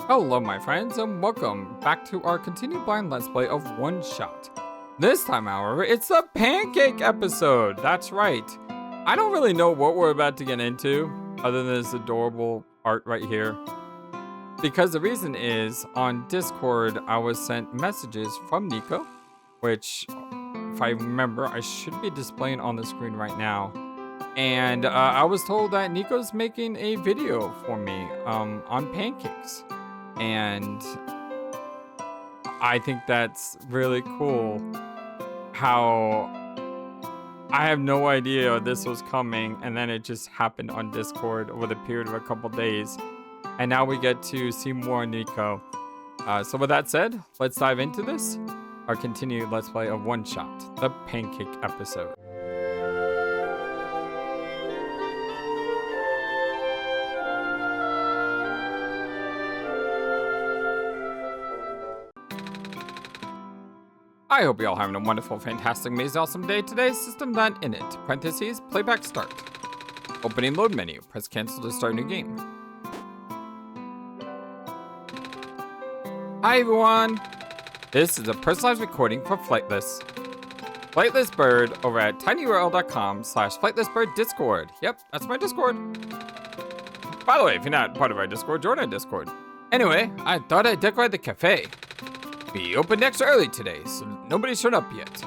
Hello my friends and welcome back to our continued blind let's play of One Shot. This time however, it's a pancake episode, that's right. I don't really know what we're about to get into other than this adorable art right here. Because the reason is, on Discord I was sent messages from Nico, which if I remember I should be displaying on the screen right now. And I was told that Nico's making a video for me on pancakes. And I think that's really cool how I have no idea this was coming, and then it just happened on Discord over the period of a couple days. And now we get to see more Nico. So with that said, let's dive into this. Our continued Let's Play of One Shot, the Pancake episode. I hope you're all having a wonderful, fantastic, amazing, awesome day. Today's system doesnt in it. Parentheses, playback start. Opening load menu. Press cancel to start new game. Hi everyone! This is a personalized recording for Flightless. FlightlessBird over at tinyurl.com/FlightlessBird Discord. Yep, that's my Discord. By the way, if you're not part of our Discord, join our Discord. Anyway, I thought I'd decorate the cafe. We opened extra early today, so nobody's shown up yet.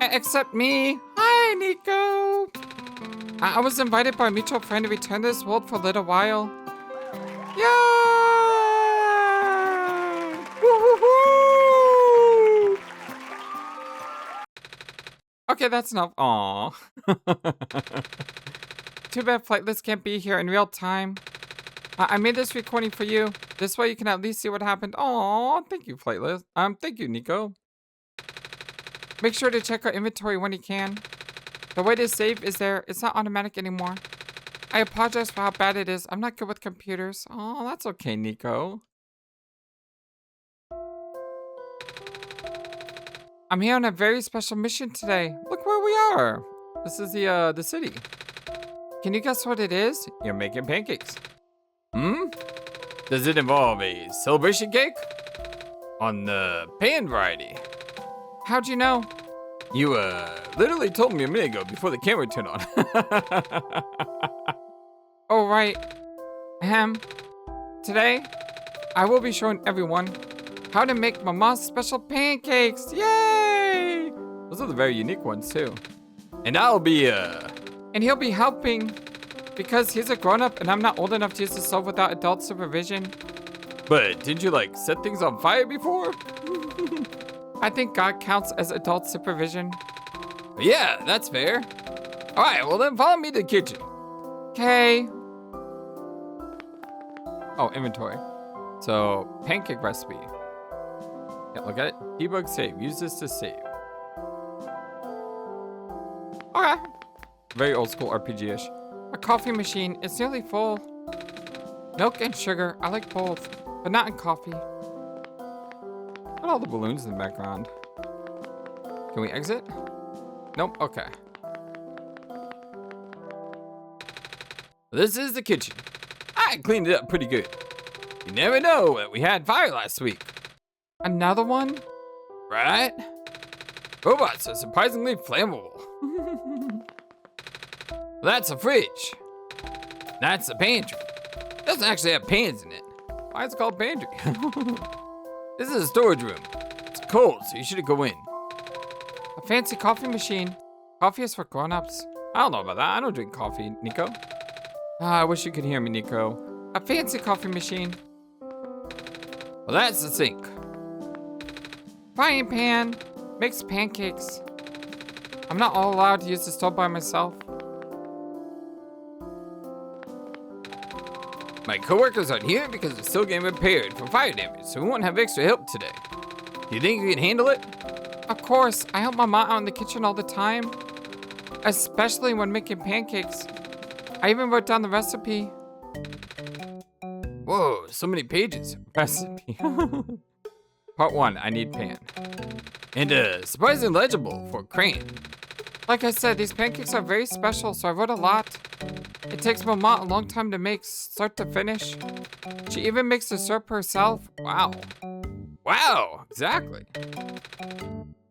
Except me. Hi, Nico. I was invited by a mutual friend to return to this world for a little while. Yay! Woo-hoo-hoo! Okay, that's enough. Aw. Too bad Flightless can't be here in real time. I made this recording for you. This way you can at least see what happened. Aw, thank you, Flightless. Thank you, Nico. Make sure to check our inventory when you can. The way to save is there. It's not automatic anymore. I apologize for how bad it is. I'm not good with computers. Oh, that's okay, Nico. I'm here on a very special mission today. Look where we are. This is the city. Can you guess what it is? You're making pancakes. Does it involve a celebration cake? On the pan variety. How'd you know? You, literally told me a minute ago before the camera turned on. Oh, right. Today, I will be showing everyone how to make Mama's special pancakes. Yay! Those are the very unique ones, too. And I'll be, And he'll be helping. Because he's a grown-up and I'm not old enough to use the stove without adult supervision. But didn't you, like, set things on fire before? I think God counts as adult supervision. Yeah, that's fair. Alright, well then follow me to the kitchen. Okay. Oh, inventory. So, Pancake Recipe. Yeah, look at it. Debug save. Use this to save. Okay. Very old school RPG-ish. A coffee machine is nearly full. Milk and sugar, I like both, but not in coffee. Look at all the balloons in the background. Can we exit? Nope, okay. This is the kitchen. I cleaned it up pretty good. You never know that we had fire last week. Another one? Right? Robots are surprisingly flammable. That's a fridge. That's a pantry. It doesn't actually have pans in it. Why is it called pantry? This is a storage room. It's cold, so you should go in. A fancy coffee machine. Coffee is for grown-ups. I don't know about that. I don't drink coffee, Nico. I wish you could hear me, Nico. A fancy coffee machine. Well, that's the sink. Frying pan. Makes pancakes. I'm not all allowed to use the stove by myself. My coworkers aren't here because they're still getting repaired for fire damage, so we won't have extra help today. Do you think you can handle it? Of course, I help my mom out in the kitchen all the time. Especially when making pancakes. I even wrote down the recipe. Whoa, so many pages. Recipe. Part 1, I need pan. And surprisingly legible for crayon. Like I said, these pancakes are very special, so I wrote a lot. It takes Mama a long time to make, start to finish. She even makes the syrup herself. Wow. Wow, exactly.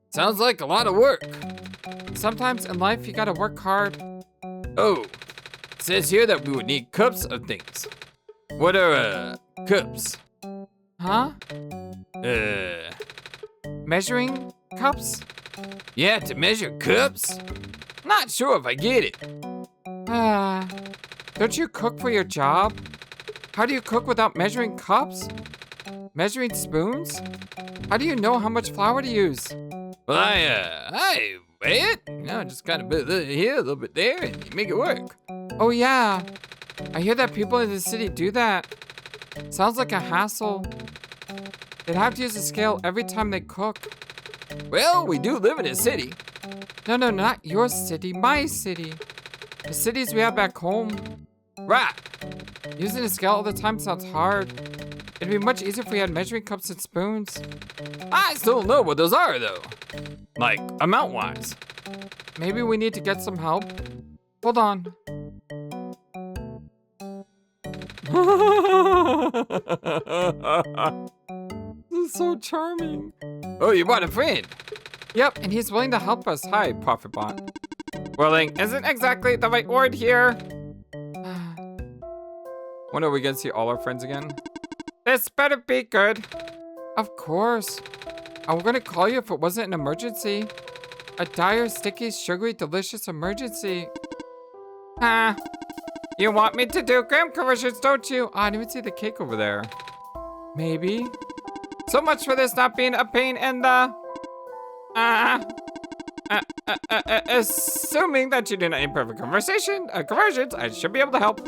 Sounds like a lot of work. Sometimes in life, you gotta work hard. Oh, it says here that we would need cups of things. What are, cups? Huh? Measuring cups? Yeah, to measure cups? Not sure if I get it. Don't you cook for your job? How do you cook without measuring cups? Measuring spoons? How do you know how much flour to use? Well, I weigh it. You know, just kind of a little here, a little bit there, and you make it work. Oh, yeah. I hear that people in the city do that. Sounds like a hassle. They'd have to use a scale every time they cook. Well, we do live in a city. No, not your city, my city. The cities we have back home. Right. Using a scale all the time sounds hard. It'd be much easier if we had measuring cups and spoons. I still don't know what those are, though. Like, amount-wise. Maybe we need to get some help. Hold on. This is so charming. Oh, you brought a friend. Yep, and he's willing to help us. Hi, ProfitBot. Willing isn't exactly the right word here. When are we gonna see all our friends again? This better be good. Of course. I was gonna call you if it wasn't an emergency. A dire, sticky, sugary, delicious emergency. You want me to do gram conversions, don't you? Oh, I didn't even see the cake over there. Maybe. So much for this not being a pain in the... assuming that you do not improve conversions, I should be able to help.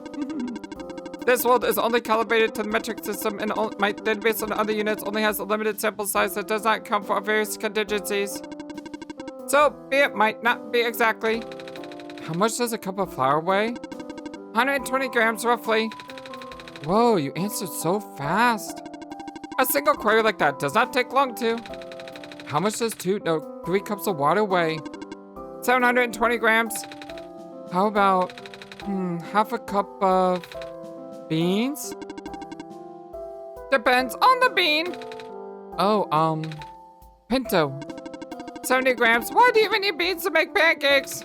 This world is only calibrated to the metric system, and my database on other units only has a limited sample size that does not account for various contingencies. So, it might not be exactly. How much does a cup of flour weigh? 120 grams, roughly. Whoa, you answered so fast. A single query like that does not take long to. How much does 3 cups of water weigh? 720 grams. How about, half a cup of beans? Depends on the bean. Oh, pinto. 70 grams. Why do you even need beans to make pancakes?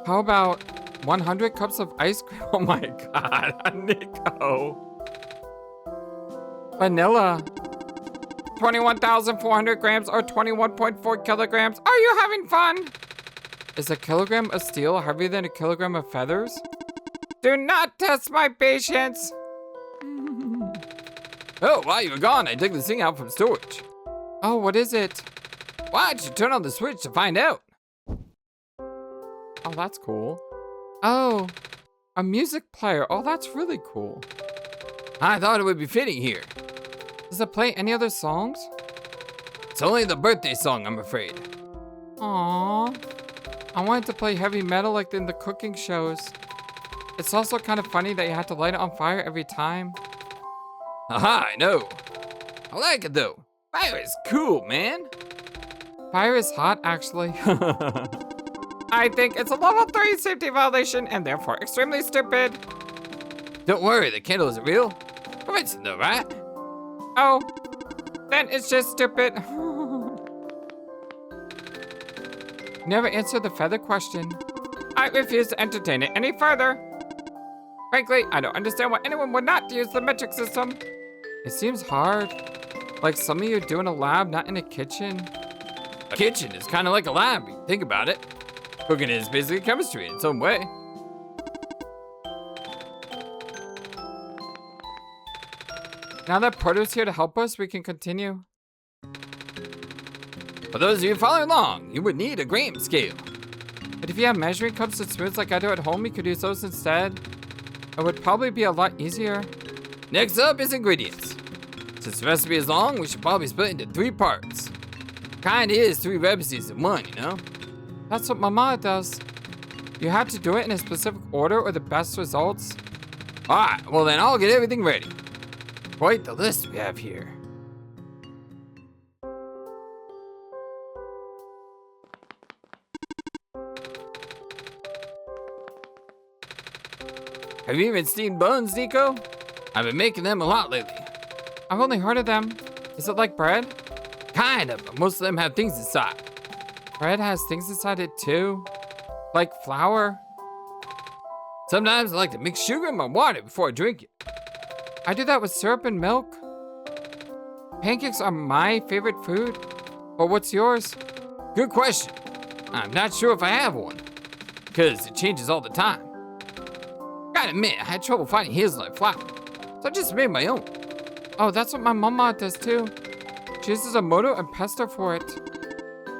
How about 100 cups of ice cream? Oh my god, Nico. Vanilla. 21,400 grams or 21.4 kilograms. Are you having fun? Is a kilogram of steel heavier than a kilogram of feathers? Do not test my patience. Oh, while you were gone, I took this thing out from storage. Oh, what is it? Why don't you turn on the switch to find out? Oh, that's cool. Oh, a music player. Oh, that's really cool. I thought it would be fitting here. Does it play any other songs? It's only the birthday song, I'm afraid. Aww. I wanted to play heavy metal like in the cooking shows. It's also kind of funny that you have to light it on fire every time. Haha, I know. I like it though. Fire is cool, man. Fire is hot, actually. I think it's a level 3 safety violation and therefore extremely stupid. Don't worry, the candle isn't real. Convincing though, right? Oh, then it's just stupid. Never answered the feather question. I refuse to entertain it any further. Frankly, I don't understand why anyone would not use the metric system. It seems hard. Like something you do in a lab, not in a kitchen. A kitchen is kind of like a lab, if you think about it. Cooking is basically chemistry in some way. Now that Proto's here to help us, we can continue. For those of you following along, you would need a gram scale. But if you have measuring cups and spoons like I do at home, you could use those instead. It would probably be a lot easier. Next up is ingredients. Since the recipe is long, we should probably split it into 3 parts. Kinda is 3 recipes in one, you know? That's what Mama does. You have to do it in a specific order or the best results. Alright, well then I'll get everything ready. Quite the list we have here. Have you even steamed buns, Nico? I've been making them a lot lately. I've only heard of them. Is it like bread? Kind of, but most of them have things inside. Bread has things inside it too. Like flour. Sometimes I like to mix sugar in my water before I drink it. I do that with syrup and milk. Pancakes are my favorite food. But what's yours? Good question. I'm not sure if I have one, because it changes all the time. Gotta admit, I had trouble finding hazelnut flour, so I just made my own. Oh, that's what my mama does too. She uses a moto and pesto for it.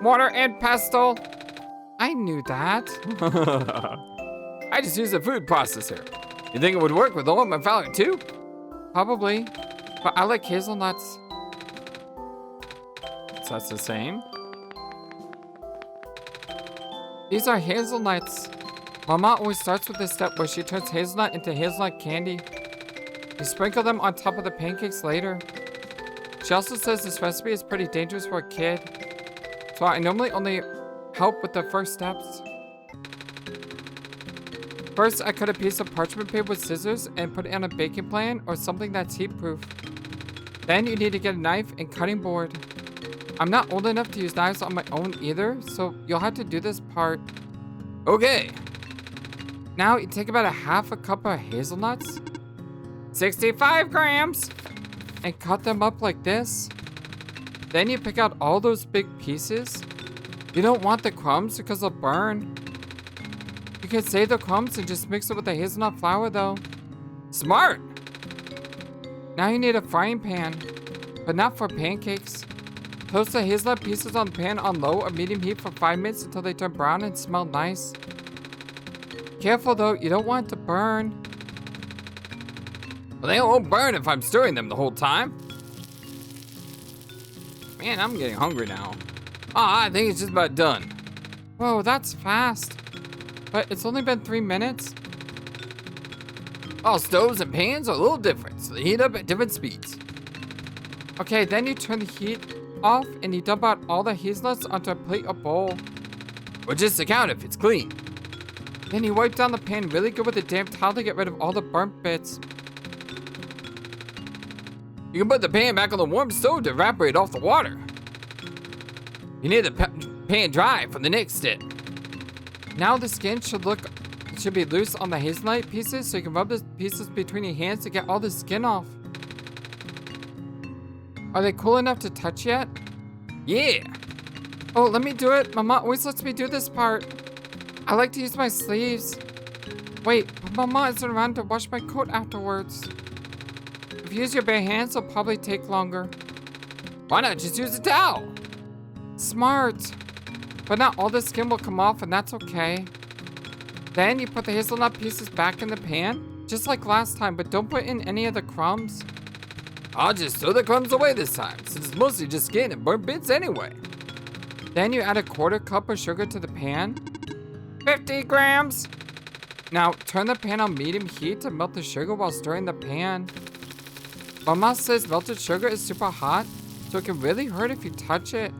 Water and pesto. I knew that. I just use a food processor. You think it would work with almond flour too? Probably, but I like hazelnuts. So that's the same. These are hazelnuts. Mama always starts with this step where she turns hazelnut into hazelnut candy. You sprinkle them on top of the pancakes later. She also says this recipe is pretty dangerous for a kid, so I normally only help with the first steps. First, I cut a piece of parchment paper with scissors and put it on a baking pan or something that's heat-proof. Then you need to get a knife and cutting board. I'm not old enough to use knives on my own either, so you'll have to do this part. Okay. Now you take about a half a cup of hazelnuts, 65 grams, and cut them up like this. Then you pick out all those big pieces. You don't want the crumbs because they'll burn. You can save the crumbs and just mix it with the hazelnut flour though. Smart. Now you need a frying pan, but not for pancakes. Toast the hazelnut pieces on the pan on low or medium heat for 5 minutes until they turn brown and smell nice. Careful though, you don't want it to burn. Well, they won't burn if I'm stirring them the whole time. Man, I'm getting hungry now. I think it's just about done. Whoa, that's fast. But it's only been 3 minutes. All stoves and pans are a little different, so they heat up at different speeds. Okay, then you turn the heat off and you dump out all the hazelnuts onto a plate or bowl. Or just to count if it's clean. Then you wipe down the pan really good with a damp towel to get rid of all the burnt bits. You can put the pan back on the warm stove to evaporate off the water. You need the pan dry for the next step. Now the skin should be loose on the hazelnut pieces, so you can rub the pieces between your hands to get all the skin off. Are they cool enough to touch yet? Yeah. Oh, let me do it. Mama always lets me do this part. I like to use my sleeves. Wait, but Mama isn't around to wash my coat afterwards. If you use your bare hands, it'll probably take longer. Why not just use a towel? Smart. But not all the skin will come off, and that's okay. Then you put the hazelnut pieces back in the pan, just like last time, but don't put in any of the crumbs. I'll just throw the crumbs away this time, since it's mostly just skin and burnt bits anyway. Then you add a 1/4 cup of sugar to the pan. 50 grams. Now turn the pan on medium heat to melt the sugar while stirring the pan. Mama says melted sugar is super hot, so it can really hurt if you touch it.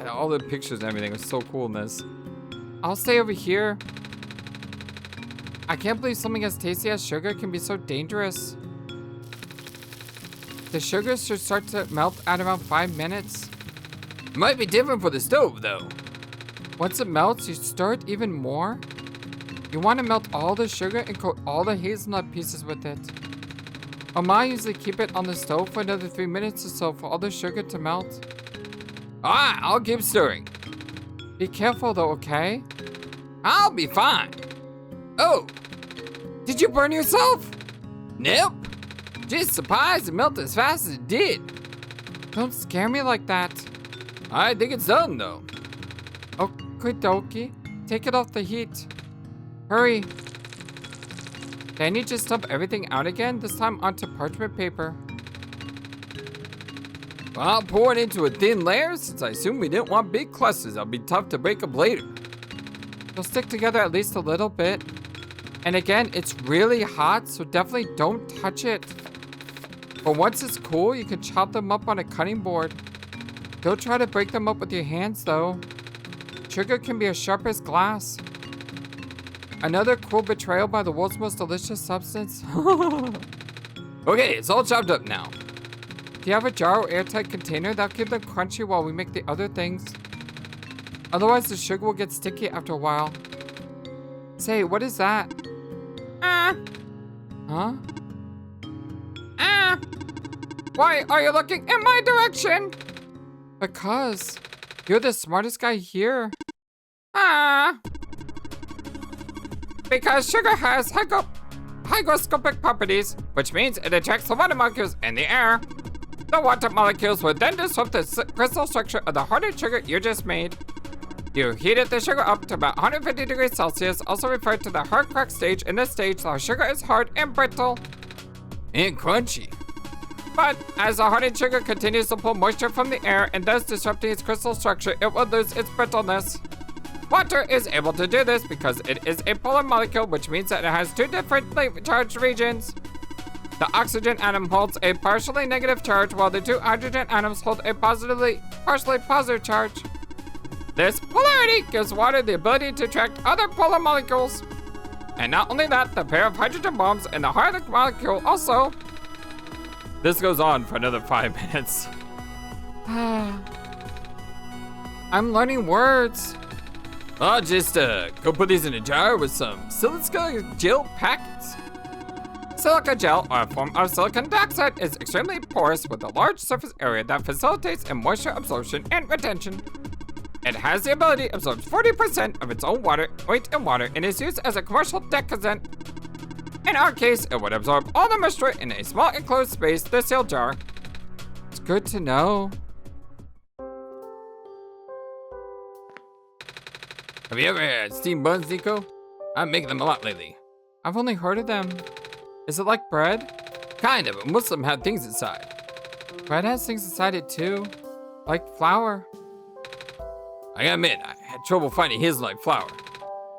All the pictures and everything are so cool in this. I'll stay over here. I can't believe something as tasty as sugar can be so dangerous. The sugar should start to melt at around 5 minutes. It might be different for the stove though. Once it melts, you stir it even more. You want to melt all the sugar and coat all the hazelnut pieces with it. Mama usually keep it on the stove for another 3 minutes or so for all the sugar to melt. Alright, I'll keep stirring. Be careful though, okay? I'll be fine. Oh, did you burn yourself? Nope. Just surprised it melted as fast as it did. Don't scare me like that. I think it's done though. Okie dokie. Take it off the heat. Hurry. Then you just dump everything out again, this time onto parchment paper. Well, I'll pour it into a thin layer since I assume we didn't want big clusters. That'll be tough to break up later. They'll stick together at least a little bit. And again, it's really hot, so definitely don't touch it. But once it's cool, you can chop them up on a cutting board. Don't try to break them up with your hands though. Sugar can be as sharp as glass. Another cruel betrayal by the world's most delicious substance. Okay, it's all chopped up now. Do you have a jar or airtight container? That'll keep them crunchy while we make the other things. Otherwise, the sugar will get sticky after a while. Say, what is that? Huh? Why are you looking in my direction? Because you're the smartest guy here. Because sugar has hygroscopic properties, which means it attracts the water molecules in the air. The water molecules will then disrupt the crystal structure of the hardened sugar you just made. You heated the sugar up to about 150 degrees Celsius, also referred to the hard crack stage. In this stage, the sugar is hard and brittle. And crunchy. But as the hardened sugar continues to pull moisture from the air and thus disrupting its crystal structure, it will lose its brittleness. Water is able to do this because it is a polar molecule, which means that it has two differently charged regions. The oxygen atom holds a partially negative charge, while the two hydrogen atoms hold a partially positive charge. This polarity gives water the ability to attract other polar molecules. And not only that, the pair of hydrogen bonds in the hydrogen molecule also. This goes on for another 5 minutes. I'm learning words. I'll just go put these in a jar with some silica gel packets. Silica gel, or a form of silicon dioxide, is extremely porous with a large surface area that facilitates moisture absorption and retention. It has the ability to absorb 40% of its own weight in water and is used as a commercial detergent. In our case, it would absorb all the moisture in a small enclosed space, the sealed jar. It's good to know. Have you ever had steamed buns, Nico? I'm making them a lot lately. I've only heard of them. Is it like bread? Kind of, but most of them have things inside. Bread has things inside it too. Like flour. I gotta admit, I had trouble finding hazelnut flour.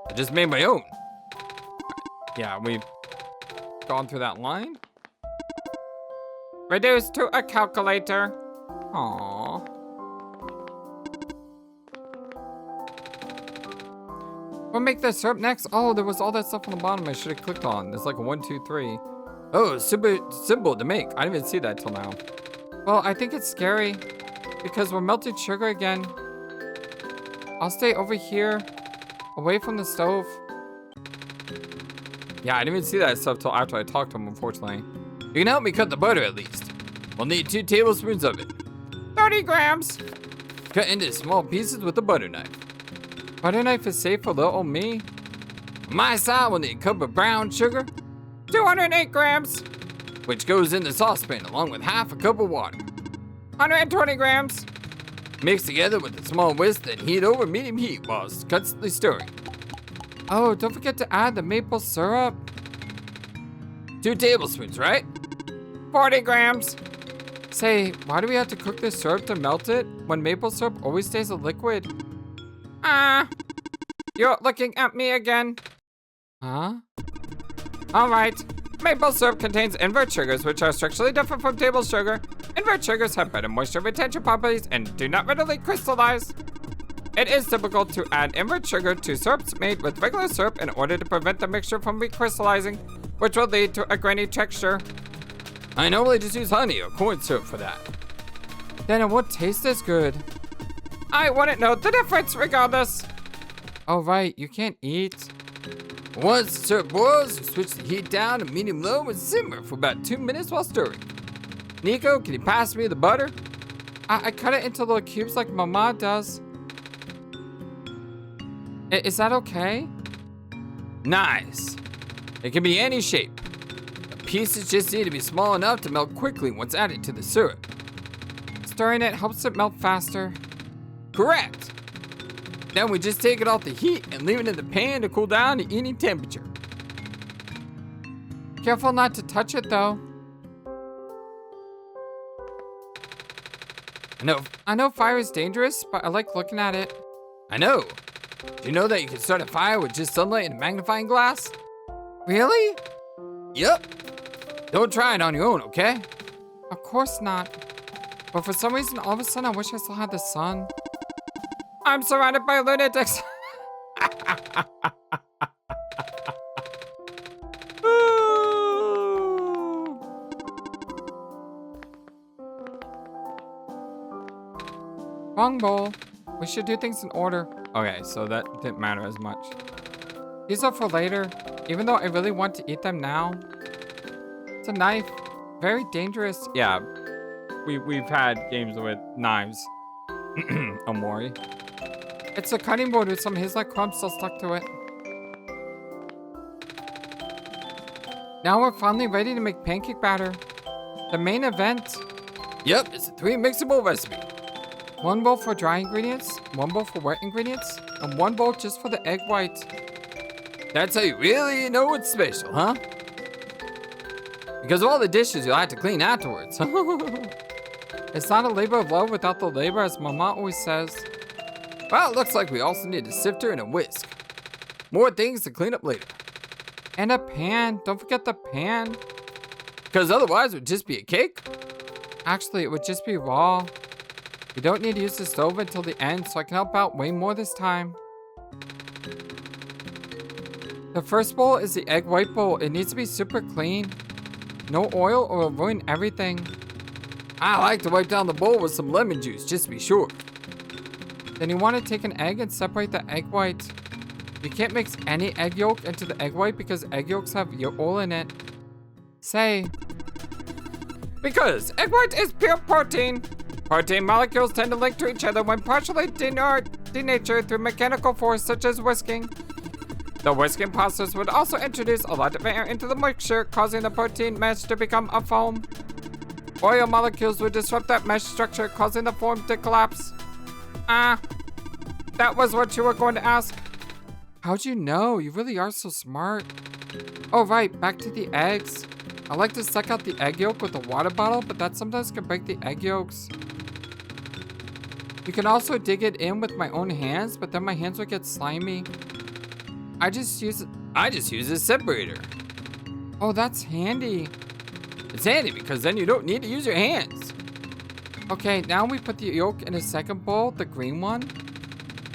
I just made my own. Yeah, we've gone through that line. Reduced to a calculator. Aww. We'll make the syrup next. Oh, there was all that stuff on the bottom I should have clicked on. There's like a 1, 2, 3. Oh, super simple to make. I didn't even see that till now. Well, I think it's scary because we're melting sugar again. I'll stay over here, away from the stove. Yeah, I didn't even see that stuff till after I talked to him, unfortunately. You can help me cut the butter at least. We'll need 2 tablespoons of it. 30 grams. Cut into small pieces with a butter knife. Butter knife is safe for little old me. On my side, we'll need a cup of brown sugar. 208 grams. Which goes in the saucepan along with half a cup of water. 120 grams. Mix together with a small whisk, then heat over medium heat while constantly stirring. Oh, don't forget to add the maple syrup. 2 tablespoons, right? 40 grams. Say, why do we have to cook this syrup to melt it when maple syrup always stays a liquid? You're looking at me again. Huh? Alright. Maple syrup contains invert sugars, which are structurally different from table sugar. Invert sugars have better moisture retention properties and do not readily crystallize. It is typical to add invert sugar to syrups made with regular syrup in order to prevent the mixture from recrystallizing, which will lead to a grainy texture. I normally just use honey or corn syrup for that. Then it won't taste as good. I wouldn't know the difference regardless. Oh right, you can't eat. Once the syrup boils, switch the heat down to medium-low and simmer for about 2 minutes while stirring. Nico, can you pass me the butter? I cut it into little cubes like Mama does. Is that okay? Nice. It can be any shape. The pieces just need to be small enough to melt quickly once added to the syrup. Stirring it helps it melt faster. Correct. Then we just take it off the heat and leave it in the pan to cool down to any temperature. Careful not to touch it though. I know fire is dangerous, but I like looking at it. I know. Do you know that you can start a fire with just sunlight and a magnifying glass? Really? Yep. Don't try it on your own, okay? Of course not. But for some reason, all of a sudden, I wish I still had the sun. I'm surrounded by lunatics. Wrong bowl. We should do things in order. Okay, so that didn't matter as much. These are for later, even though I really want to eat them now. It's a knife. Very dangerous. Yeah, we've had games with knives. Omori. It's a cutting board with some hazelnut crumbs still stuck to it. Now we're finally ready to make pancake batter. The main event. Yep, it's a 3 mixable recipe. 1 bowl for dry ingredients, 1 bowl for wet ingredients, and 1 bowl just for the egg white. That's how you really know it's special, huh? Because of all the dishes you'll have to clean afterwards. It's not a labor of love without the labor, as Mama always says. Well, it looks like we also need a sifter and a whisk. More things to clean up later. And a pan. Don't forget the pan. Because otherwise it would just be a cake. Actually, it would just be raw. You don't need to use the stove until the end, so I can help out way more this time. The first bowl is the egg white bowl. It needs to be super clean. No oil or it'll ruin everything. I like to wipe down the bowl with some lemon juice, just to be sure. Then you want to take an egg and separate the egg white. You can't mix any egg yolk into the egg white because egg yolks have oil in it. Say. Because egg white is pure protein. Protein molecules tend to link to each other when partially denatured through mechanical force such as whisking. The whisking process would also introduce a lot of air into the mixture, causing the protein mesh to become a foam. Oil molecules would disrupt that mesh structure, causing the foam to collapse. That was what you were going to ask? How'd you know? You really are so smart. Oh right, back to the eggs. I like to suck out the egg yolk with a water bottle, but that sometimes can break the egg yolks. You can also dig it in with my own hands, but then my hands would get slimy. I just use a separator. Oh, that's handy. It's handy because then you don't need to use your hands. Okay, now we put the yolk in a second bowl, the green one.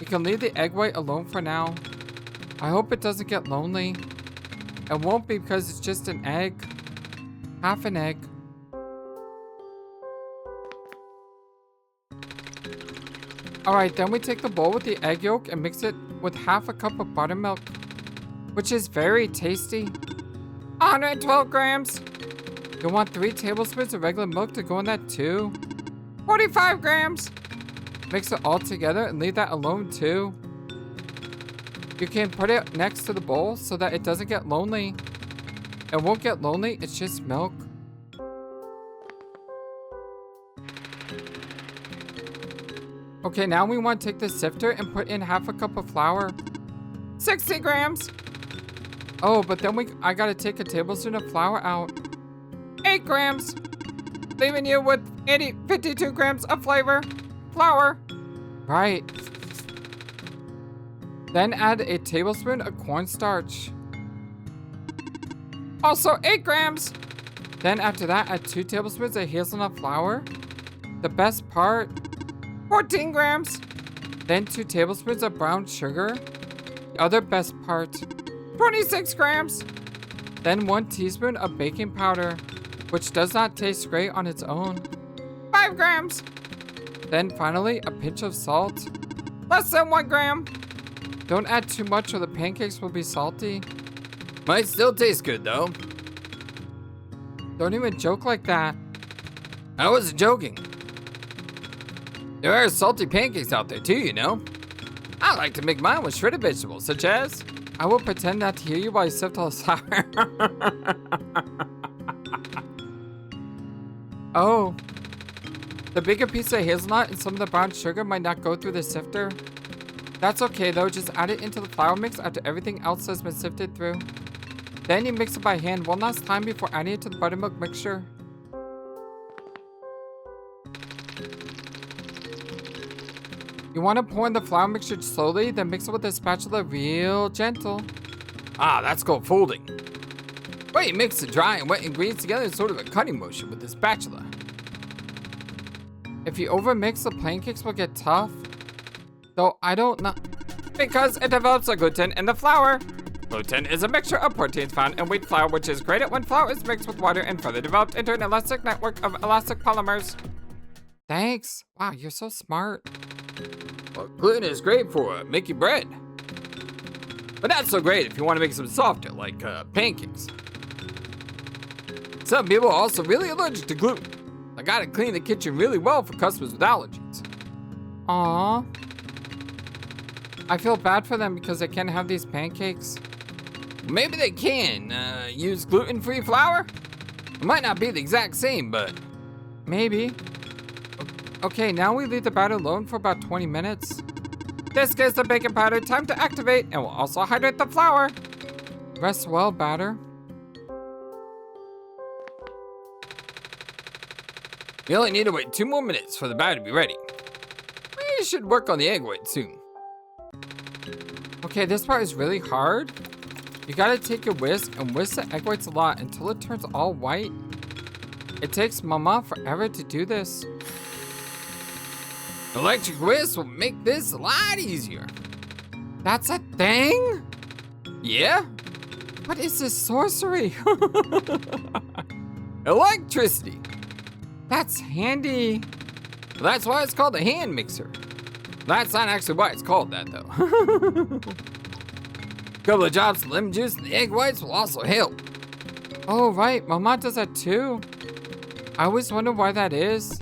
We can leave the egg white alone for now. I hope it doesn't get lonely. It won't be because it's just an egg. Half an egg. Alright, then we take the bowl with the egg yolk and mix it with half a cup of buttermilk, which is very tasty. 112 grams. You'll want 3 tablespoons of regular milk to go in that too. 45 grams. Mix it all together and leave that alone too. You can put it next to the bowl so that it doesn't get lonely. It won't get lonely, it's just milk. Okay, now we want to take the sifter and put in half a cup of flour. 60 grams. Oh, but then I gotta take a tablespoon of flour out. 8 grams. Leaving you with 52 grams of flour. Right. Then add a tablespoon of cornstarch. Also 8 grams. Then after that, add 2 tablespoons of hazelnut flour. The best part. 14 grams. Then 2 tablespoons of brown sugar. The other best part. 26 grams. Then 1 teaspoon of baking powder, which does not taste great on its own. 5 grams. Then finally, a pinch of salt. Less than 1 gram. Don't add too much or the pancakes will be salty. Might still taste good though. Don't even joke like that. I wasn't joking. There are salty pancakes out there too, you know. I like to make mine with shredded vegetables, such as... I will pretend not to hear you while you sift all the flour. Oh. The bigger piece of hazelnut and some of the brown sugar might not go through the sifter. That's okay though, just add it into the flour mix after everything else has been sifted through. Then you mix it by hand one last time before adding it to the buttermilk mixture. You want to pour in the flour mixture slowly, then mix it with a spatula real gentle. Ah, that's called folding. Well, you mix the dry and wet ingredients together in sort of a cutting motion with the spatula. If you overmix, the pancakes will get tough. Though I don't know. Because it develops a gluten in the flour. Gluten is a mixture of proteins found in wheat flour, which is created when flour is mixed with water and further developed into an elastic network of elastic polymers. Thanks. Wow, you're so smart. Well, gluten is great for making bread. But not so great if you want to make some softer, like pancakes. Some people are also really allergic to gluten. I gotta clean the kitchen really well for customers with allergies. Aww. I feel bad for them because they can't have these pancakes. Maybe they can use gluten-free flour? It might not be the exact same, but... Maybe. Okay, now we leave the batter alone for about 20 minutes. This gives the baking powder time to activate and will also hydrate the flour. Rest well, batter. We only need to wait 2 more minutes for the batter to be ready. We should work on the egg white soon. Okay, this part is really hard. You gotta take your whisk and whisk the egg whites a lot until it turns all white. It takes Mama forever to do this. Electric whisk will make this a lot easier. That's a thing? Yeah? What is this sorcery? Electricity. That's handy. Well, that's why it's called a hand mixer. That's not actually why it's called that, though. Couple of drops of lemon juice and the egg whites will also help. Oh, right. Mama does that too. I always wonder why that is.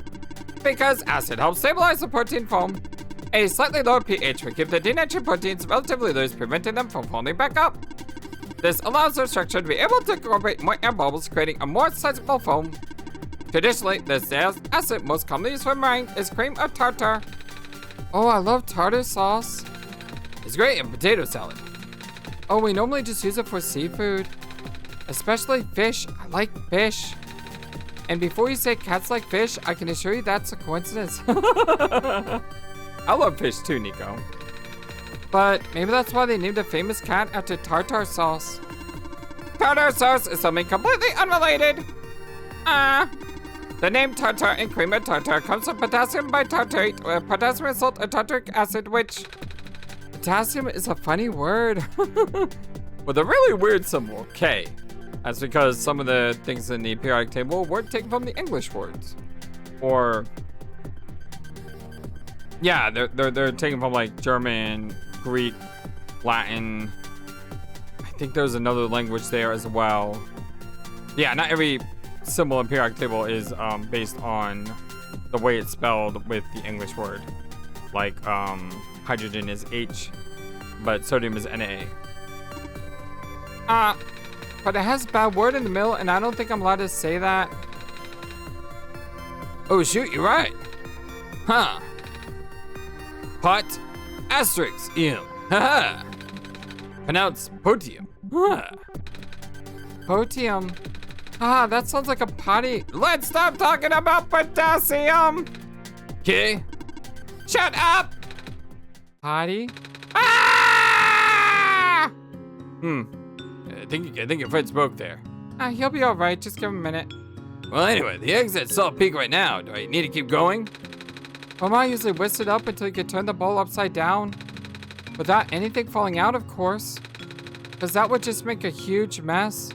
Because acid helps stabilize the protein foam. A slightly lower pH will keep the denatured proteins relatively loose, preventing them from foaming back up. This allows their structure to be able to incorporate more air bubbles, creating a more sizable foam. Traditionally, this acid most commonly used for meringue is cream of tartar. Oh, I love tartar sauce. It's great in potato salad. Oh, we normally just use it for seafood. Especially fish. I like fish. And before you say cats like fish, I can assure you that's a coincidence. I love fish too, Nico. But maybe that's why they named a famous cat after tartar sauce. Tartar sauce is something completely unrelated. The name tartar and cream of tartar comes from potassium bitartrate, where potassium is salt and tartaric acid, which... Potassium is a funny word. With a really weird symbol, K. That's because some of the things in the periodic table weren't taken from the English words. Or... yeah, they're taken from like German, Greek, Latin. I think there's another language there as well. Yeah, not every symbol in periodic table is based on the way it's spelled with the English word. Like hydrogen is H, but sodium is Na. But it has a bad word in the middle, and I don't think I'm allowed to say that. Oh shoot, you're right. Huh. Pot asterisk im. Haha. Pronounced potium. Huh. Potium. Ah, that sounds like a potty. Let's stop talking about potassium. Okay. Shut up. Potty? Ah! I think your friend spoke there. He'll be all right. Just give him a minute. Well, anyway, the egg's at salt peak right now. Do I need to keep going? Mama usually whisks it up until you can turn the bowl upside down. Without anything falling out, of course. Because that would just make a huge mess.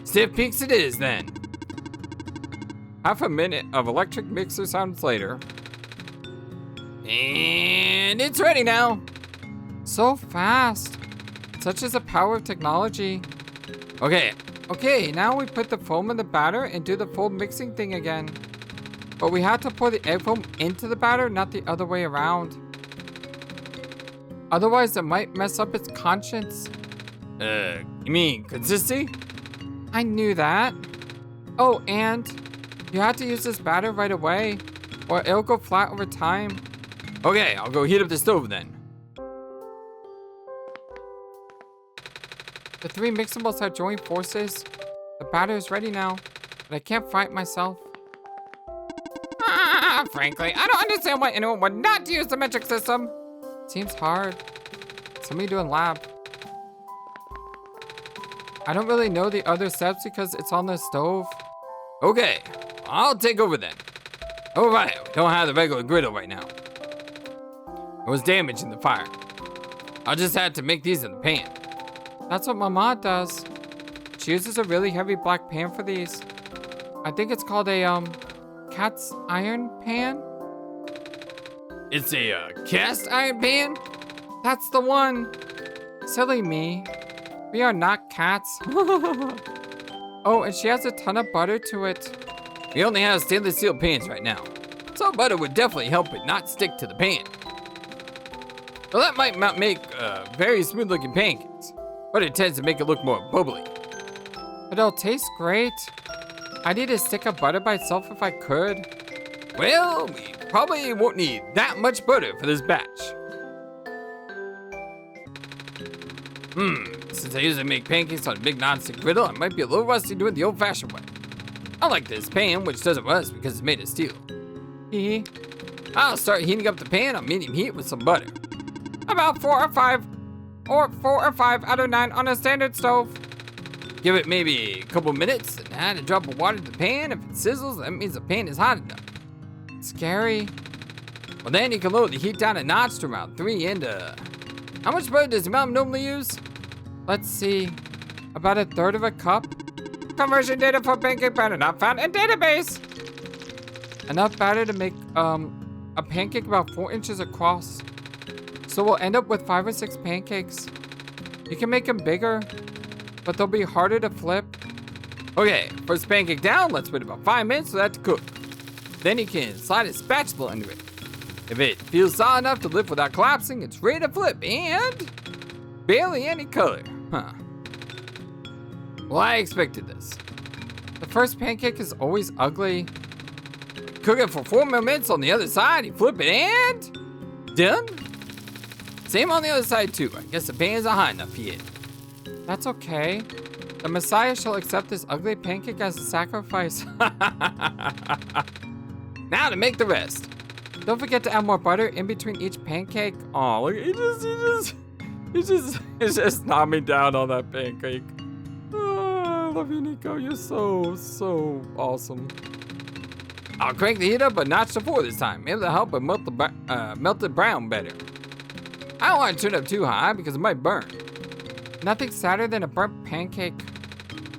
Stiff peaks it is, then. Half a minute of electric mixer sounds later. And it's ready now. So fast. Such is the power of technology. Okay, now we put the foam in the batter and do the full mixing thing again. But we have to pour the egg foam into the batter, not the other way around. Otherwise, it might mess up its conscience. You mean consistency? I knew that. Oh, and you have to use this batter right away, or it'll go flat over time. Okay, I'll go heat up the stove then. The three mixables have joined forces. The batter is ready now, but I can't fight myself. Frankly, I don't understand why anyone would not use the metric system. Seems hard. Somebody doing lab. I don't really know the other steps because it's on the stove. Okay, I'll take over then. Oh right, we don't have the regular griddle right now. It was damaged in the fire. I'll just have to make these in the pan. That's what Mama does. She uses a really heavy black pan for these. I think it's called a cat's iron pan? It's a cast iron pan? That's the one. Silly me. We are not cats. Oh, and she has a ton of butter to it. We only have stainless steel pans right now. So butter would definitely help it not stick to the pan. Well, that might not make very smooth looking pancakes, but it tends to make it look more bubbly. But it'll taste great. I need a stick of butter by itself if I could. Well, we probably won't need that much butter for this batch. Since I usually make pancakes on a big non-stick griddle, I might be a little rusty doing it the old-fashioned way. Unlike this pan, which doesn't rust because it's made of steel. I'll start heating up the pan on medium heat with some butter. About 4 or 5 out of 9 on a standard stove. Give it maybe a couple minutes and add a drop of water to the pan. If it sizzles, that means the pan is hot enough. Scary. Well, then you can lower the heat down a notch to around 3 and how much butter does your mom normally use? Let's see. About 1/3 of a cup. Conversion data for pancake batter not found in database. Enough batter to make a pancake about 4 inches across. So we'll end up with 5 or 6 pancakes. You can make them bigger, but they'll be harder to flip. Okay, first pancake down, let's wait about 5 minutes for that to cook. Then you can slide a spatula under it. If it feels solid enough to lift without collapsing, it's ready to flip, and barely any color. Huh. Well, I expected this. The first pancake is always ugly. Cook it for 4 more minutes on the other side, you flip it, and done. Same on the other side too. I guess the pan's not hot enough yet. That's okay. The Messiah shall accept this ugly pancake as a sacrifice. Now to make the rest. Don't forget to add more butter in between each pancake. Oh, look, he's just nomming down on that pancake. Oh, I love you, Nico. You're so awesome. I'll crank the heat up a notch to 4 this time. Maybe that'll help it melt the melted brown better. I don't want to turn it up too high because it might burn. Nothing sadder than a burnt pancake.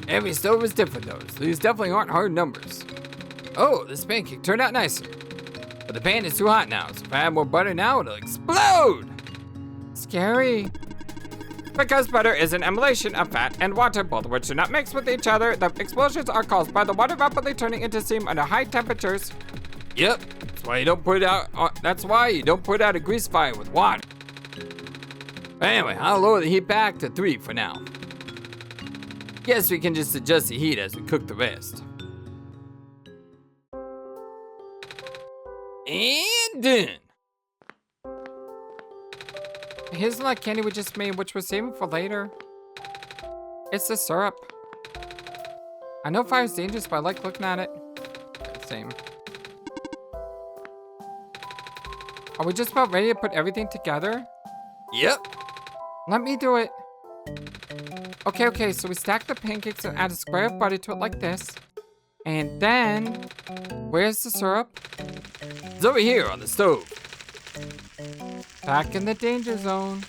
Every stove is different though, so these definitely aren't hard numbers. Oh, this pancake turned out nicer. But the pan is too hot now, so if I add more butter now, it'll explode! Scary. Because butter is an emulation of fat and water, both of which do not mix with each other, the explosions are caused by the water rapidly turning into steam under high temperatures. Yep, that's why you don't put out a grease fire with water. Anyway, I'll lower the heat back to 3 for now. Guess we can just adjust the heat as we cook the rest. And done. The hazelnut candy we just made, which we're saving for later. It's the syrup. I know fire's dangerous, but I like looking at it. Same. Are we just about ready to put everything together? Yep. Let me do it. Okay, so we stack the pancakes and add a square of butter to it like this. And then, where's the syrup? It's over here on the stove. Back in the danger zone.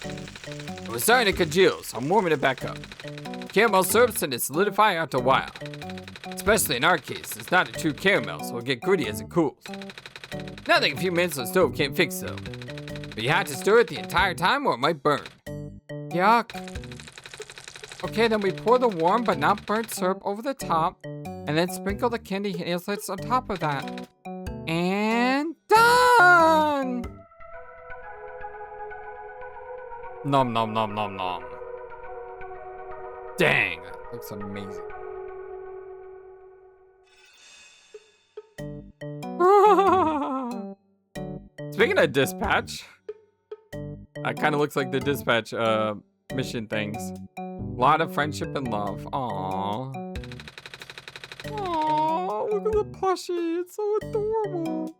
It was starting to congeal, so I'm warming it back up. Caramel syrup tends to solidify after a while. Especially in our case, it's not a true caramel, so it'll get gritty as it cools. Nothing a few minutes on the stove can't fix though. But you have to stir it the entire time or it might burn. Yuck. Okay, then we pour the warm but not burnt syrup over the top, and then sprinkle the candy hazelnuts on top of that. And done! Nom nom nom nom nom. Dang, that looks amazing. Speaking of dispatch, that kind of looks like the dispatch mission things. A lot of friendship and love. Aww. Aww, look at the plushie. It's so adorable.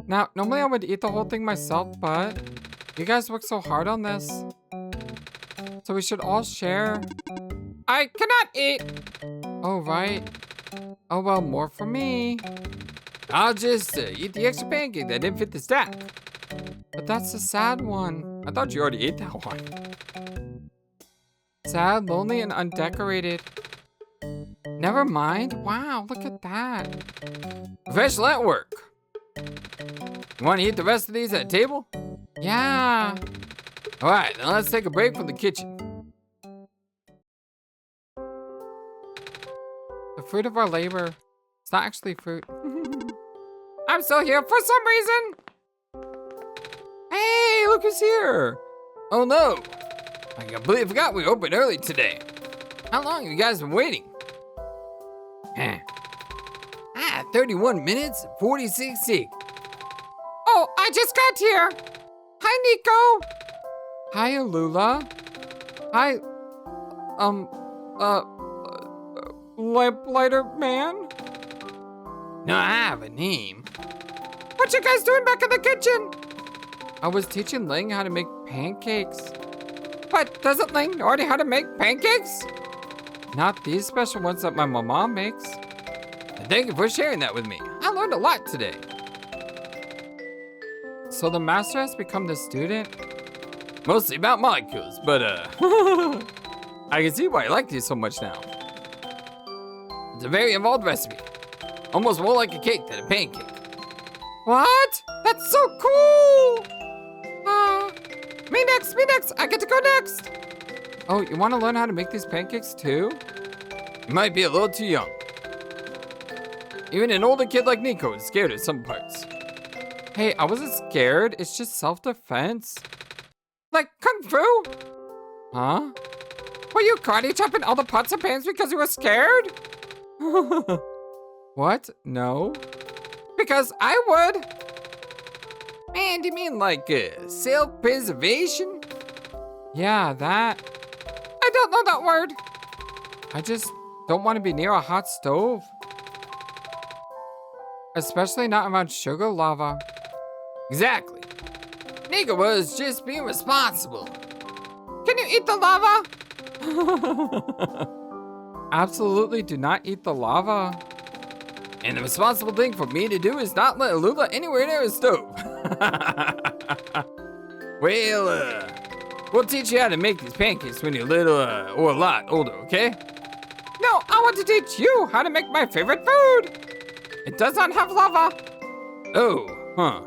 Now, normally I would eat the whole thing myself, but you guys work so hard on this. So we should all share. I cannot eat. Oh, right. Oh, well, more for me. I'll just eat the extra pancake that didn't fit the stack. But that's the sad one. I thought you already ate that one. Sad, lonely, and undecorated. Never mind. Wow, look at that. Professional at work. You want to eat the rest of these at a table? Yeah. All right, then let's take a break from the kitchen. The fruit of our labor. It's not actually fruit. I'm still here for some reason. Hey, look who's here. Oh no. I completely forgot we opened early today. How long have you guys been waiting? 31 minutes, 46 seconds. Oh, I just got here. Hi, Nico. Hi, Alula. Hi, lamplighter man. No, I have a name. What you guys doing back in the kitchen? I was teaching Ling how to make pancakes. But doesn't Ling already how to make pancakes? Not these special ones that my mama makes. And thank you for sharing that with me. I learned a lot today. So the master has become the student? Mostly about molecules, but I can see why you like these so much now. It's a very involved recipe. Almost more like a cake than a pancake. What? That's so cool! Me next, I get to go next. Oh, you want to learn how to make these pancakes too? You might be a little too young. Even an older kid like Nico is scared of some parts. Hey, I wasn't scared. It's just self-defense. Like Kung Fu? Huh? Were you karate chopping all the pots and pans because you were scared? What? No. Because I would. Man, do you mean like self-preservation? Yeah, that. I don't know that word. I just don't want to be near a hot stove. Especially not around sugar lava. Exactly. Nico was just being responsible. Can you eat the lava? Absolutely do not eat the lava. And the responsible thing for me to do is not let Alula anywhere near a stove. Well, we'll teach you how to make these pancakes when you're little or a lot older, okay? No, I want to teach you how to make my favorite food. It does not have lava. Oh, huh.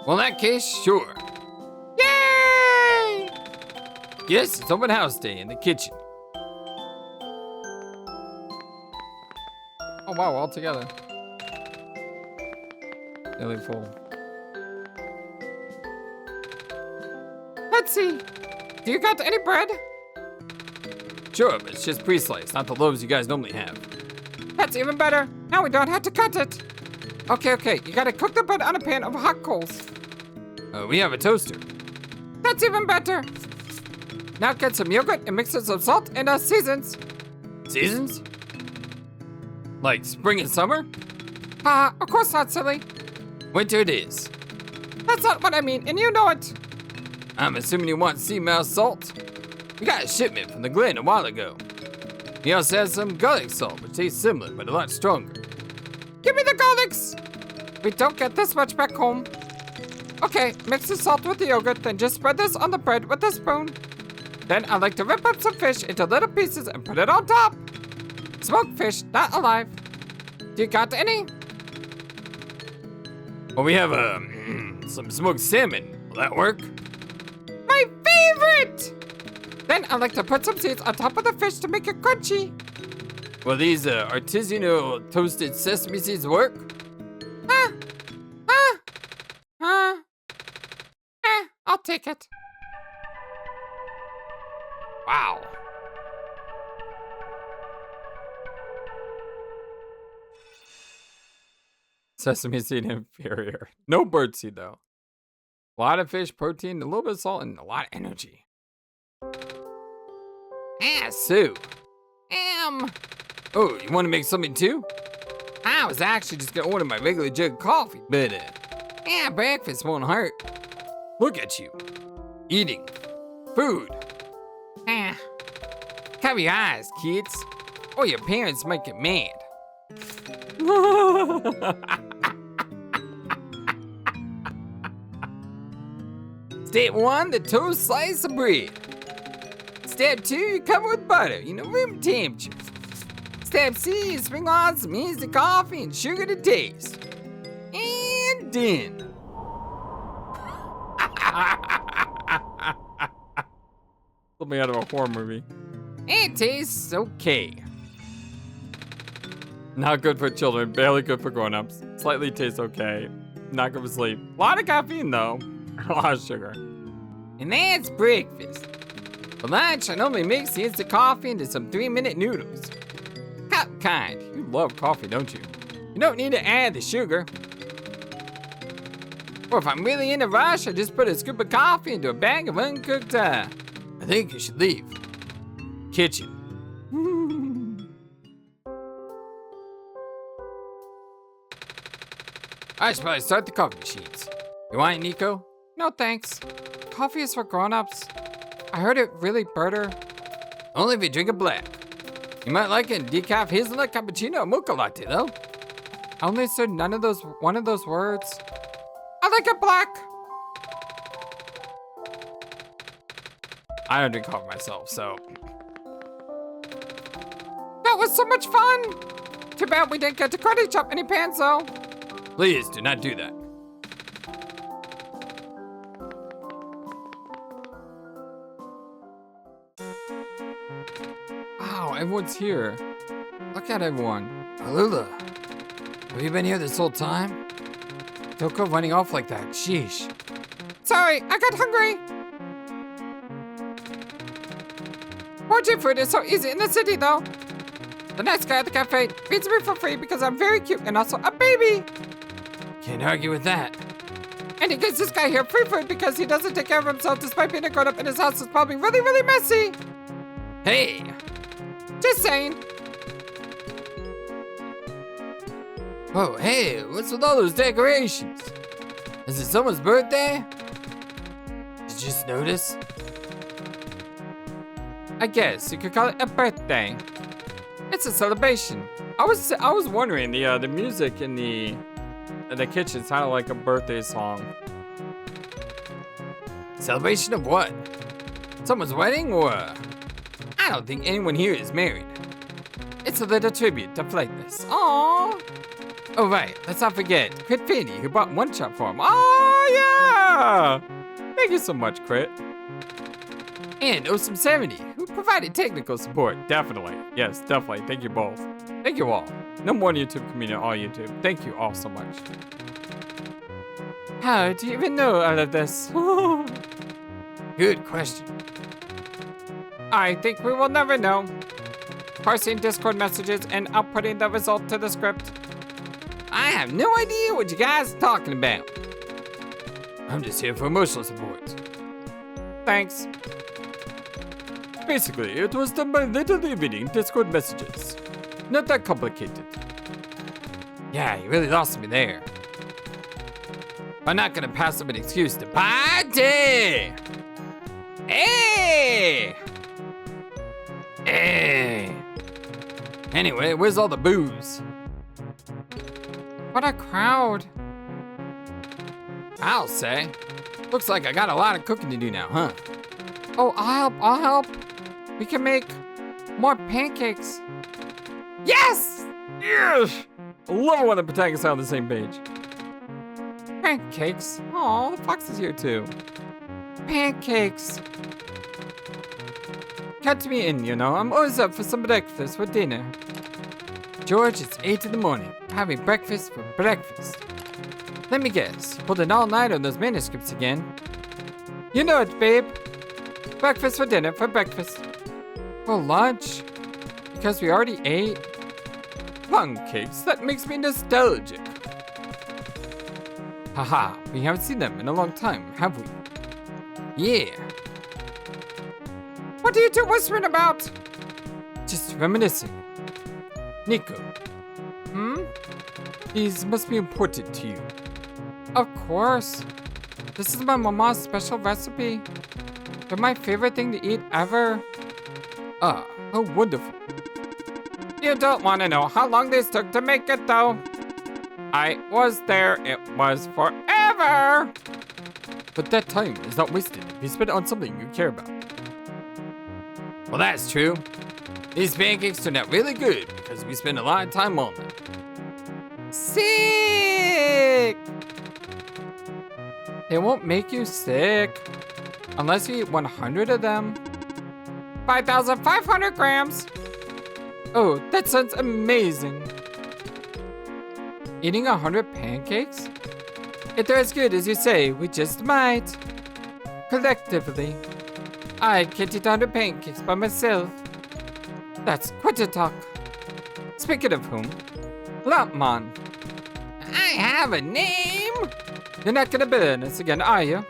Well, in that case, sure. Yay! Yes, it's open house day in the kitchen. Oh wow, all together. Nearly full. Let's see. Do you got any bread? Sure, but it's just pre-sliced, not the loaves you guys normally have. That's even better. Now we don't have to cut it. Okay. You gotta cook the bread on a pan of hot coals. We have a toaster. That's even better. Now get some yogurt and mix in some salt and seasons. Seasons? Like spring and summer? Of course not, silly. Winter it is. That's not what I mean, and you know it. I'm assuming you want sea mouse salt? We got a shipment from the Glen a while ago. He also has some garlic salt, which tastes similar, but a lot stronger. Give me the garlics! We don't get this much back home. Okay, mix the salt with the yogurt, then just spread this on the bread with a spoon. Then I like to rip up some fish into little pieces and put it on top. Smoked fish, not alive. Do you got any? Well, we have some smoked salmon. Will that work? My favorite! Then I like to put some seeds on top of the fish to make it crunchy. Will these artisanal toasted sesame seeds work? I'll take it. Wow. Sesame seed inferior. No bird seed though. A lot of fish, protein, a little bit of salt, and a lot of energy. Sue. Oh, you want to make something too? I was actually just gonna order my regular jug of coffee, But breakfast won't hurt. Look at you. Eating. Food. cover your eyes, kids, or your parents might get mad. Step 1, the toast slice of bread. Step 2, you cover with butter, room temperature. Pepsi, sprinkle on some instant coffee and sugar to taste. And done. Something out of a horror movie. It tastes okay. Not good for children, barely good for grown-ups. Slightly tastes okay. Not good for sleep. A lot of caffeine though. A lot of sugar. And that's breakfast. For lunch, I normally mix the instant coffee into some 3-minute noodles. Cup kind. You love coffee, don't you? You don't need to add the sugar. Or if I'm really in a rush, I just put a scoop of coffee into a bag of uncooked, I think you should leave. Kitchen. I should probably start the coffee machines. You want it, Nico? No thanks. Coffee is for grown-ups. I heard it really bitter. Only if you drink it black. You might like it in decaf hazelnut cappuccino or mocha latte, though. I only said one of those words. I like it black. I don't drink coffee myself, so. That was so much fun. Too bad we didn't get to karate chop any pants, though. Please do not do that. Wow, everyone's here. Look at everyone. Alula, have you been here this whole time? Don't go running off like that. Sheesh. Sorry, I got hungry. Orchard food is so easy in the city, though. The nice guy at the cafe feeds me for free because I'm very cute and also a baby. Can't argue with that. And he gives this guy here free food because he doesn't take care of himself despite being a grown-up and his house is probably really, really messy. Hey, just saying. Whoa, hey, what's with all those decorations? Is it someone's birthday? Did you just notice? I guess you could call it a birthday. It's a celebration. I was wondering, the music in the kitchen sounded like a birthday song. Celebration of what? Someone's wedding or? I don't think anyone here is married. It's a little tribute to Flightless. Aww. Oh right, let's not forget Crit Fanny who bought OneShot for him. Oh yeah! Thank you so much, Crit. And Awesome70 who provided technical support. Definitely. Yes, definitely. Thank you both. Thank you all. No more YouTube community, all YouTube. Thank you all so much. How do you even know all of this? Good question. I think we will never know. Parsing Discord messages and outputting the result to the script. I have no idea what you guys are talking about. I'm just here for emotional support. Thanks. Basically, it was done by literally reading Discord messages. Not that complicated. Yeah, you really lost me there. I'm not gonna pass up an excuse to party! Hey! Hey! Anyway, where's all the booze? What a crowd. I'll say. Looks like I got a lot of cooking to do now, huh? Oh, I'll help. We can make more pancakes. Yes! Yes! I love it when the protagonists are on the same page. Pancakes? Oh, the fox is here too. Pancakes. Cut me in, you know. I'm always up for some breakfast for dinner. George, it's 8 in the morning. Having breakfast for breakfast. Let me guess. Pulled an all-nighter on those manuscripts again. You know it, babe. Breakfast for dinner for breakfast. For lunch? Because we already ate? Pancakes, that makes me nostalgic. Haha, we haven't seen them in a long time, have we? Yeah. What are you two whispering about? Just reminiscing. Nico. These must be important to you. Of course. This is my mama's special recipe. They're my favorite thing to eat ever. Ah, how wonderful. You don't want to know how long this took to make it, though. I was there. It was forever. But that time is not wasted if you spend it on something you care about. Well, that's true. These pancakes turned out really good because we spent a lot of time on them. Sick! They won't make you sick unless you eat 100 of them. 5,500 grams! Oh, that sounds amazing. Eating 100 pancakes? If they're as good as you say, we just might. Collectively, I can't eat 100 pancakes by myself. That's quite a talk. Speaking of whom, Lampman. I have a name. You're not gonna burn us again, are you?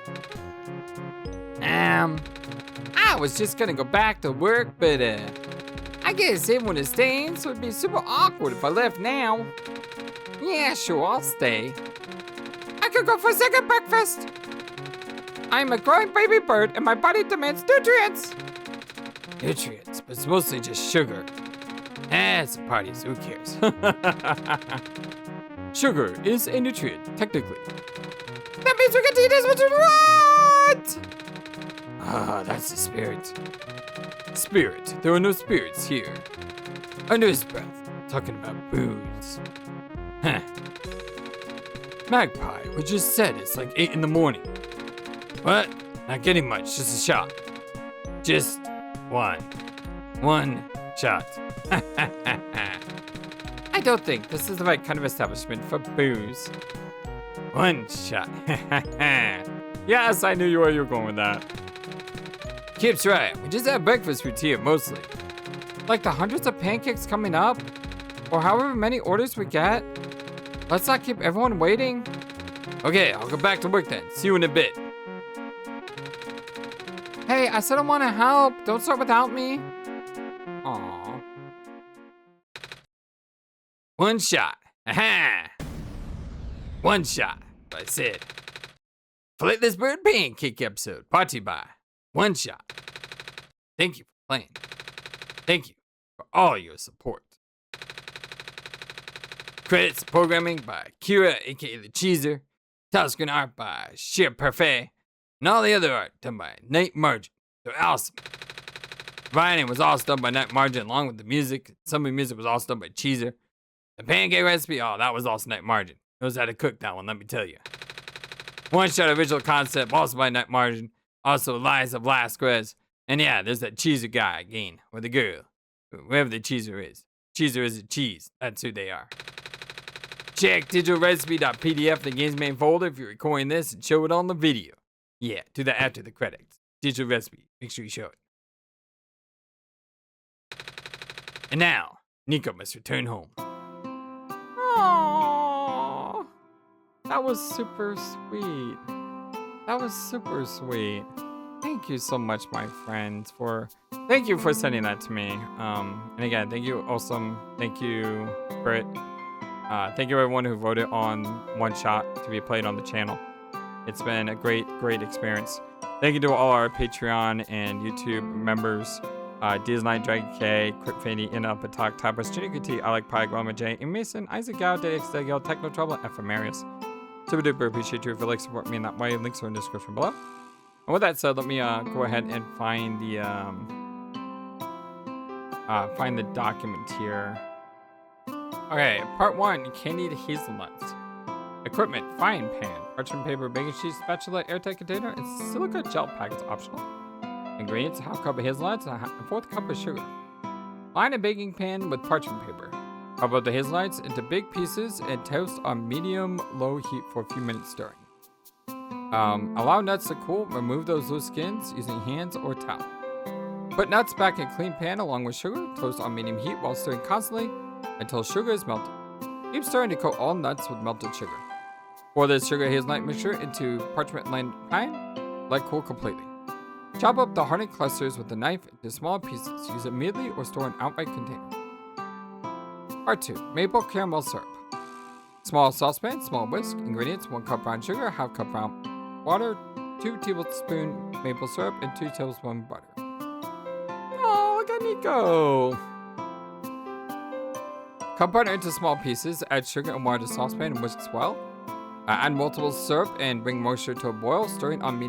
I was just gonna go back to work, but I guess everyone is staying, so it'd be super awkward if I left now. Yeah, sure, I'll stay. I could go for a second breakfast. I'm a growing baby bird, and my body demands nutrients. Nutrients, but it's mostly just sugar. It's a party, so who cares? Sugar is a nutrient, technically. That means we can eat as much as we want! Ah, that's the spirit. Spirit. There are no spirits here. Under his breath, talking about booze. Huh. Magpie, we just said it's like 8 in the morning. What? Not getting much, just a shot. Just one. One shot. I don't think this is the right kind of establishment for booze. One shot. Yes, I knew where you were going with that. Kip's right. We just had breakfast route here, mostly. Like the hundreds of pancakes coming up, or however many orders we get. Let's not keep everyone waiting. Okay, I'll go back to work then. See you in a bit. Hey, I said I want to help. Don't start without me. Aww. One shot. Aha! One shot. I said. FlightlessBird Pancake episode brought to you by One Shot. Thank you for playing. Thank you for all your support. Credits programming by Kira, aka the Cheeser. Title screen art by Sheer Parfait. And all the other art done by Night Margin. They're awesome. Writing was also done by Night Margin along with the music. Some of the music was also done by Cheeser. The Pancake Recipe, oh, that was also Night Margin. Knows how to cook that one, let me tell you. One Shot original concept, also by Night Margin. Also Lies of Lasquez. And yeah, there's that Cheeser guy again, or the girl. Whoever the Cheeser is. Cheeser is a cheese. That's who they are. Check digitalrecipe.pdf, the game's main folder, if you're recording this, and show it on the video. Yeah, do that after the credits. Digital Recipe. Make sure you show it. And now, Nico must return home. Aww. That was super sweet. That was super sweet. Thank you so much, my friends, thank you for sending that to me. And again, thank you, Awesome. Thank you, Britt. Thank you everyone who voted on One Shot to be played on the channel. It's been a great experience. Thank you to all our Patreon and YouTube members. Disney, Dragon K, Crypt Fanny, In Up Attack, Tabras, Junior T, Alec Pie, Grandma J, and Mason, Isaac Gao, DX Degel, Techno Trouble, and Ephemerius. Super duper appreciate you if you like support me in that way. Links are in the description below. And with that said, let me go ahead and find the document here. Okay, part 1, candied hazelnuts. Equipment, frying pan, parchment paper, baking sheet, spatula, airtight container, and silica gel packets optional. Ingredients, half cup of hazelnuts and a fourth cup of sugar. Line a baking pan with parchment paper. Chop up the hazelnuts into big pieces and toast on medium-low heat for a few minutes stirring. Allow nuts to cool. Remove those loose skins using hands or towel. Put nuts back in a clean pan along with sugar. Toast on medium heat while stirring constantly until sugar is melted. Keep stirring to coat all nuts with melted sugar. Pour the sugar hazelnut mixture into parchment-lined pan. Let cool completely. Chop up the hardened clusters with a knife into small pieces. Use immediately or store in outright container. Part 2. Maple caramel syrup. Small saucepan, small whisk. Ingredients, 1 cup brown sugar, half cup brown water, 2 tablespoons maple syrup, and 2 tablespoons butter. Oh, look at Nico! Cut butter into small pieces. Add sugar and water to saucepan and whisk well. Add multiple syrup and bring moisture to a boil, stirring on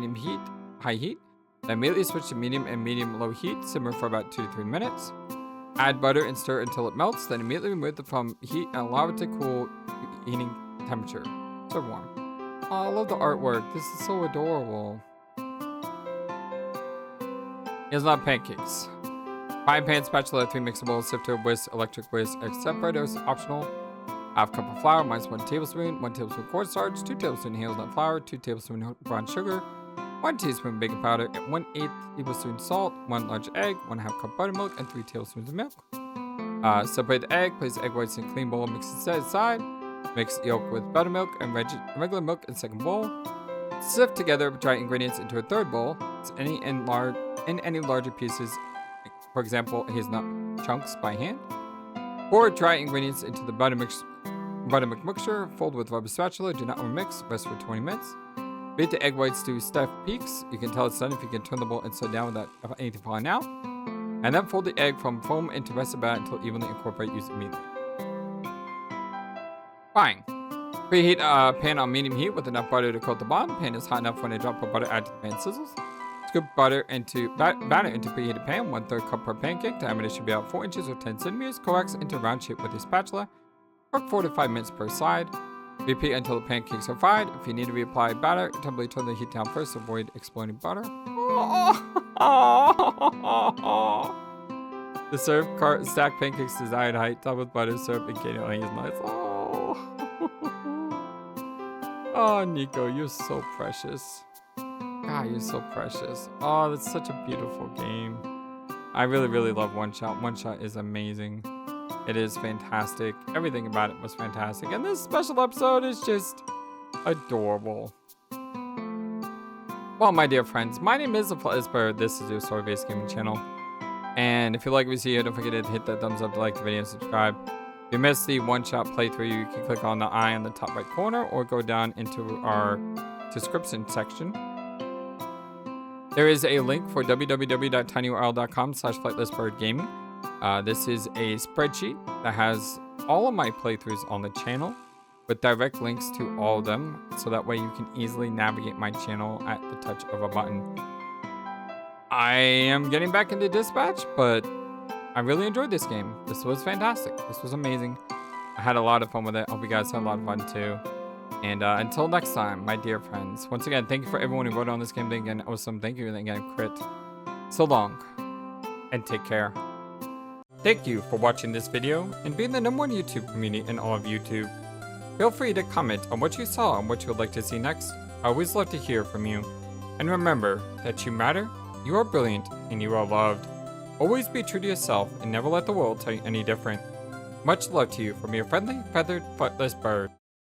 high heat. Then immediately switch to medium and medium-low heat. Simmer for about 2 to 3 minutes. Add butter and stir until it melts, then immediately remove it from heat and allow it to cool eating temperature. Serve warm. Oh, I love the artwork. This is so adorable. Hazelnut pancakes. Frying pan, spatula, 3 mixing bowls, sifter, whisk, electric whisk, except butters, optional. Half cup of flour, minus 1 tablespoon, 1 tablespoon cornstarch, 2 tablespoon hazelnut flour, 2 tablespoon brown sugar, 1 teaspoon baking powder, 1/8 tablespoon salt, 1 large egg, 1/2 cup buttermilk, and 3 tablespoons of milk. Separate the egg, place egg whites in a clean bowl, mix it aside. Mix yolk with buttermilk and regular milk in second bowl. Sift together dry ingredients into a third bowl. In any larger pieces, for example, hazelnut chunks by hand. Pour dry ingredients into the buttermilk mixture. Fold with rubber spatula. Do not overmix. Rest for 20 minutes. Beat the egg whites to stiff peaks. You can tell it's done if you can turn the bowl inside down without anything falling out. And then fold the egg from foam into rest of batter until evenly incorporate. Use immediately. Frying. Preheat a pan on medium heat with enough butter to coat the bottom. Pan is hot enough when a drop of butter add to the pan sizzles. Scoop batter into preheated pan, 1/3 cup per pancake. Diameter should be about 4 inches or 10 centimeters. Coax into round shape with a spatula. Cook 4 to 5 minutes per side. Repeat until the pancakes are fried. If you need to reapply batter, temporarily turn the heat down first to avoid exploding butter. The serve cart stack pancakes desired height, topped with butter, syrup, and candy hazelnuts. Oh, Nico, you're so precious. God, you're so precious. Oh, that's such a beautiful game. I really, really love OneShot. OneShot is amazing. It is fantastic. Everything about it was fantastic. And this special episode is just adorable. Well, my dear friends, my name is FlightlessBird. This is your story-based gaming channel. And if you like what you see here, don't forget to hit that thumbs up to like the video and subscribe. If you missed the one-shot playthrough, you can click on the eye on the top right corner or go down into our description section. There is a link for www.tinyurl.com/flightlessbirdgaming. This is a spreadsheet that has all of my playthroughs on the channel with direct links to all of them, so that way you can easily navigate my channel at the touch of a button. I am getting back into Dispatch, but I really enjoyed this game. This was fantastic. This was amazing. I had a lot of fun with it. Hope you guys had a lot of fun too. And until next time, my dear friends, once again, thank you for everyone who voted on this game. Thank you again, awesome. Thank you again, Crit. So long, and take care. Thank you for watching this video and being the #1 YouTube community in all of YouTube. Feel free to comment on what you saw and what you would like to see next. I always love to hear from you. And remember that you matter, you are brilliant, and you are loved. Always be true to yourself and never let the world tell you any different. Much love to you from your friendly, feathered, flightless bird.